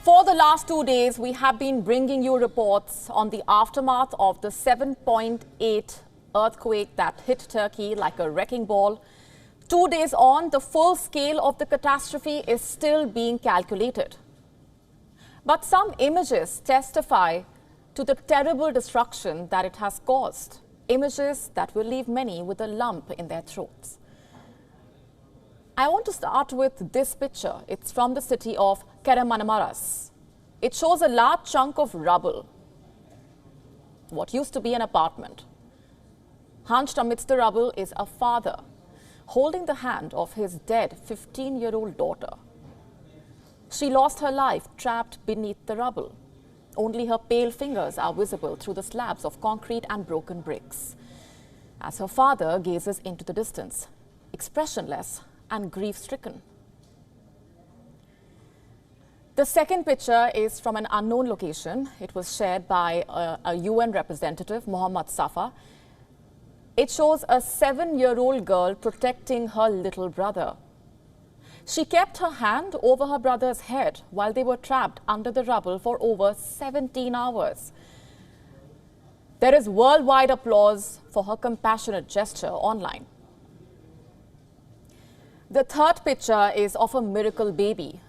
For the last 2 days, we have been bringing you reports on the aftermath of the 7.8 earthquake that hit Turkey like a wrecking ball. 2 days on, the full scale of the catastrophe is still being calculated. But some images testify to the terrible destruction that it has caused. Images that will leave many with a lump in their throats. I want to start with this picture. It's from the city of Kahramanmaraş. It shows a large chunk of rubble, what used to be an apartment. Hunched amidst the rubble is a father holding the hand of his dead 15-year-old daughter. She lost her life trapped beneath the rubble. Only her pale fingers are visible through the slabs of concrete and broken bricks, as her father gazes into the distance, expressionless and grief-stricken. The second picture is from an unknown location. It was shared by a UN representative, Mohammed Safa. It shows a 7-year-old girl protecting her little brother. She kept her hand over her brother's head while they were trapped under the rubble for over 17 hours. There is worldwide applause for her compassionate gesture online. The third picture is of a miracle baby,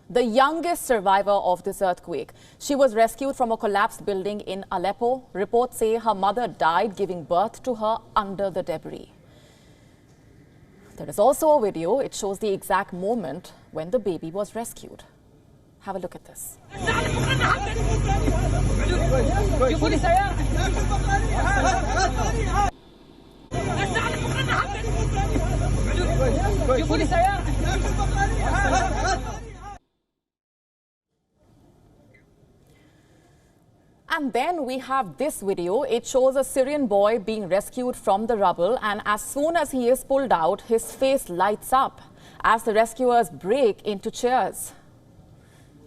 the youngest survivor of this earthquake. She was rescued from a collapsed building in Aleppo. Reports say her mother died giving birth to her under the debris. There is also a video. It shows the exact moment when the baby was rescued. Have a look at this. And then we have this video. It shows a Syrian boy being rescued from the rubble, and as soon as he is pulled out, his face lights up as the rescuers break into cheers.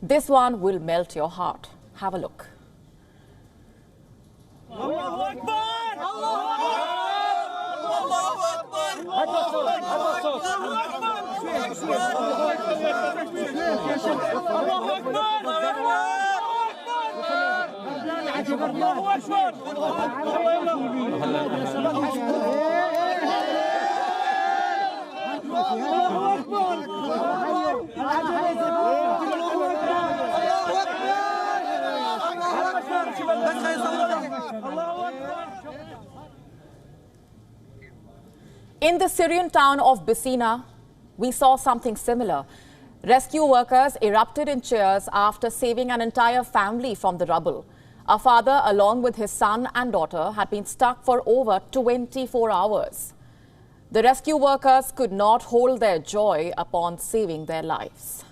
This one will melt your heart. Have a look. Allahu Akbar! Allahu In the Syrian town of Bisina, we saw something similar. Rescue workers erupted in cheers after saving an entire family from the rubble. A father, along with his son and daughter, had been stuck for over 24 hours. The rescue workers could not hold their joy upon saving their lives.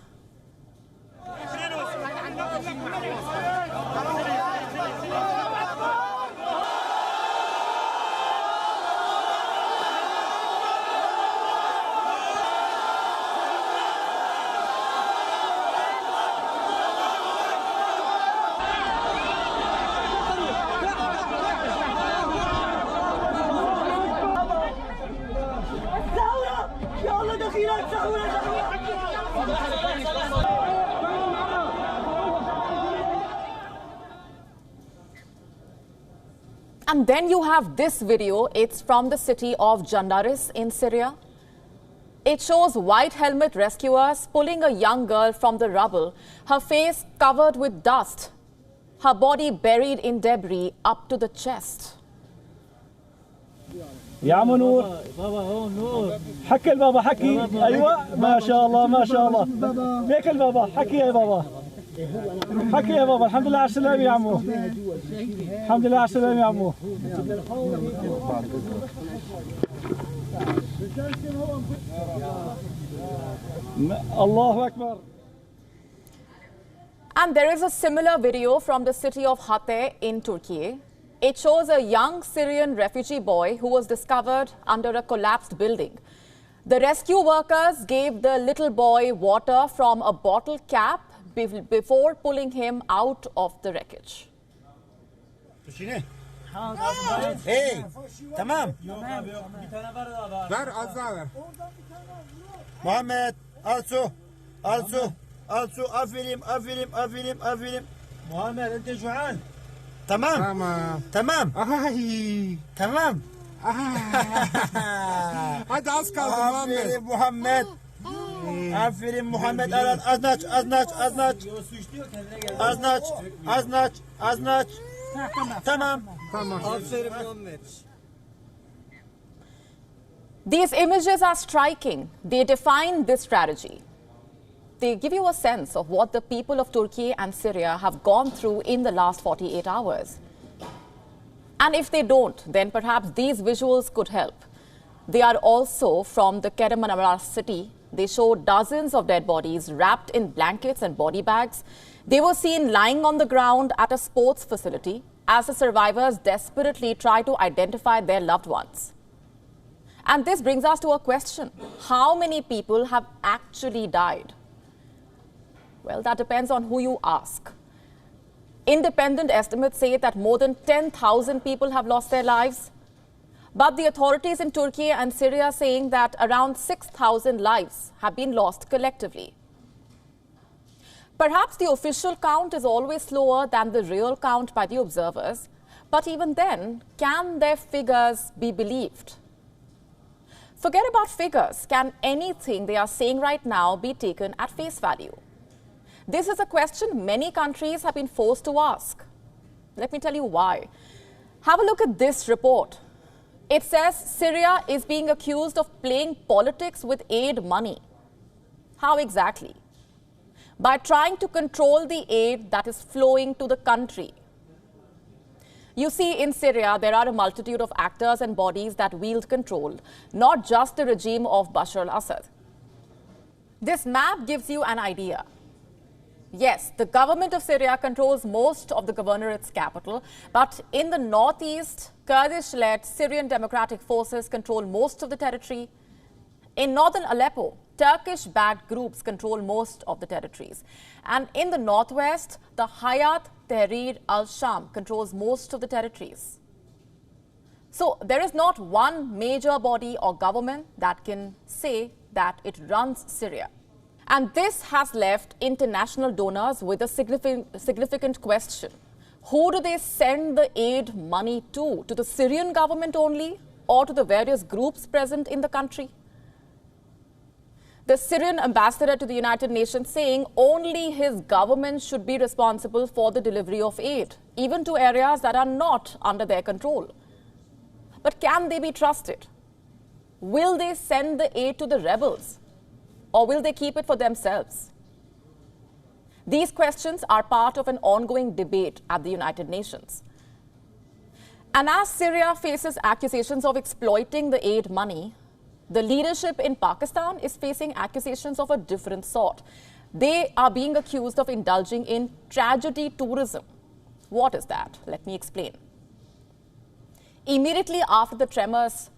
And then you have this video. It's from the city of Jandaris in Syria. It shows white helmet rescuers pulling a young girl from the rubble, her face covered with dust, her body buried in debris up to the chest. يا عم نور بابا هون نور حكي البابا حكي ايوه ما شاء الله ما شاء الله ليك البابا حكي يا بابا حكي يا بابا الحمد لله على السلامه يا عمو الحمد لله على السلامه يا عمو الله اكبر. And there is a similar video from the city of Hatay in Turkey. It shows a young Syrian refugee boy who was discovered under a collapsed building. The rescue workers gave the little boy water from a bottle cap before pulling him out of the wreckage. Hey, tamam. Ver az daha ver. Muhammed, al su. also أفلم أفلم أفلم أفلم. محمد أنت جوعان؟ تمام تمام تمام. Hadi az kaldı Muhammed. Aferin Muhammed. Aferin Muhammed. Aznaç aznaç aznaç. Aznaç aznaç aznaç. Tamam. Tamam. Aferin Muhammed. These images are striking. They define this strategy. They give you a sense of what the people of Turkey and Syria have gone through in the last 48 hours. And if they don't, then perhaps these visuals could help. They are also from the Kermanamara city. They show dozens of dead bodies wrapped in blankets and body bags. They were seen lying on the ground at a sports facility as the survivors desperately try to identify their loved ones. And this brings us to a question. How many people have actually died? Well, that depends on who you ask. Independent estimates say that more than 10,000 people have lost their lives. But the authorities in Turkey and Syria are saying that around 6,000 lives have been lost collectively. Perhaps the official count is always slower than the real count by the observers. But even then, can their figures be believed? Forget about figures. Can anything they are saying right now be taken at face value? This is a question many countries have been forced to ask. Let me tell you why. Have a look at this report. It says Syria is being accused of playing politics with aid money. How exactly? By trying to control the aid that is flowing to the country. You see, in Syria, there are a multitude of actors and bodies that wield control, not just the regime of Bashar al-Assad. This map gives you an idea. Yes, the government of Syria controls most of the governorate's capital, but in the northeast, Kurdish-led Syrian Democratic Forces control most of the territory. In northern Aleppo, Turkish-backed groups control most of the territories. And in the northwest, the Hayat Tahrir al-Sham controls most of the territories. So there is not one major body or government that can say that it runs Syria. And this has left international donors with a significant question. Who do they send the aid money to? To the Syrian government only, or to the various groups present in the country? The Syrian ambassador to the United Nations saying only his government should be responsible for the delivery of aid, even to areas that are not under their control. But can they be trusted? Will they send the aid to the rebels? Or will they keep it for themselves? These questions are part of an ongoing debate at the United Nations. And as Syria faces accusations of exploiting the aid money, the leadership in Pakistan is facing accusations of a different sort. They are being accused of indulging in tragedy tourism. What is that? Let me explain. Immediately after the tremors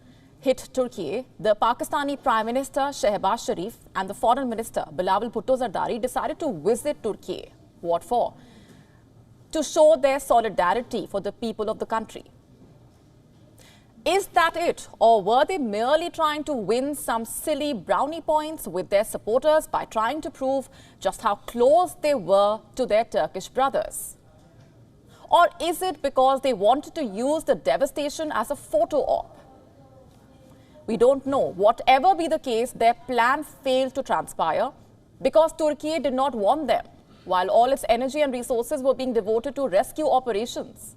hit Turkey, the Pakistani Prime Minister Shehbaz Sharif and the Foreign Minister Bilawal Bhutto Zardari decided to visit Turkey. What for? To show their solidarity for the people of the country. Is that it? Or were they merely trying to win some silly brownie points with their supporters by trying to prove just how close they were to their Turkish brothers? Or is it because they wanted to use the devastation as a photo op? We don't know. Whatever be the case, their plan failed to transpire because Turkey did not want them, while all its energy and resources were being devoted to rescue operations.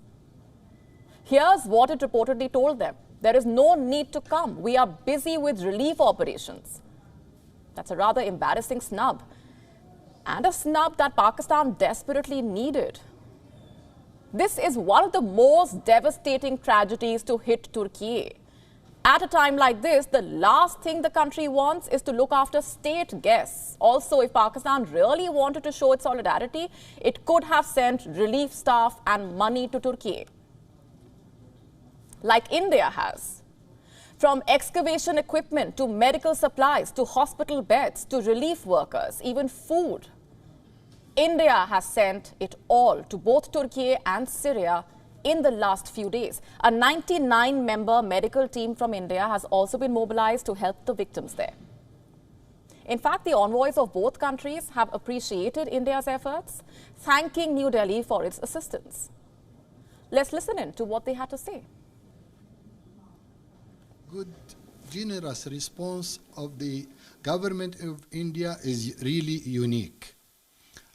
Here's what it reportedly told them. There is no need to come. We are busy with relief operations. That's a rather embarrassing snub. And a snub that Pakistan desperately needed. This is one of the most devastating tragedies to hit Turkey. At a time like this, the last thing the country wants is to look after state guests. Also, if Pakistan really wanted to show its solidarity, it could have sent relief staff and money to Turkey, like India has. From excavation equipment to medical supplies to hospital beds to relief workers, even food. India has sent it all to both Turkey and Syria in the last few days. A 99-member medical team from India has also been mobilized to help the victims there. In fact, the envoys of both countries have appreciated India's efforts, thanking New Delhi for its assistance. Let's listen in to what they had to say. Good, generous response of the government of India is really unique.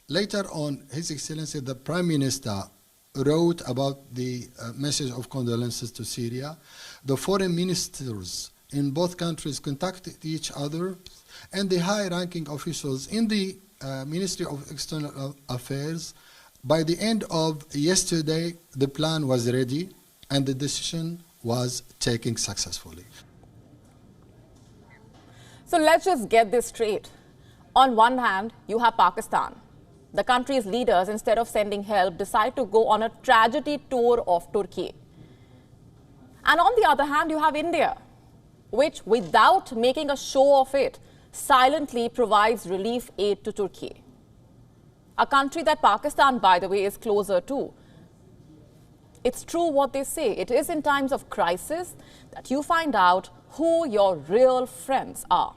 Later on, His Excellency the Prime Minister wrote about the message of condolences to Syria. The foreign ministers in both countries contacted each other, and the high-ranking officials in the Ministry of External Affairs. By the end of yesterday, the plan was ready and the decision was taken successfully. So let's just get this straight. On one hand, you have Pakistan. The country's leaders, instead of sending help, decide to go on a tragedy tour of Turkey. And on the other hand, you have India, which, without making a show of it, silently provides relief aid to Turkey. A country that Pakistan, by the way, is closer to. It's true what they say. It is in times of crisis that you find out who your real friends are.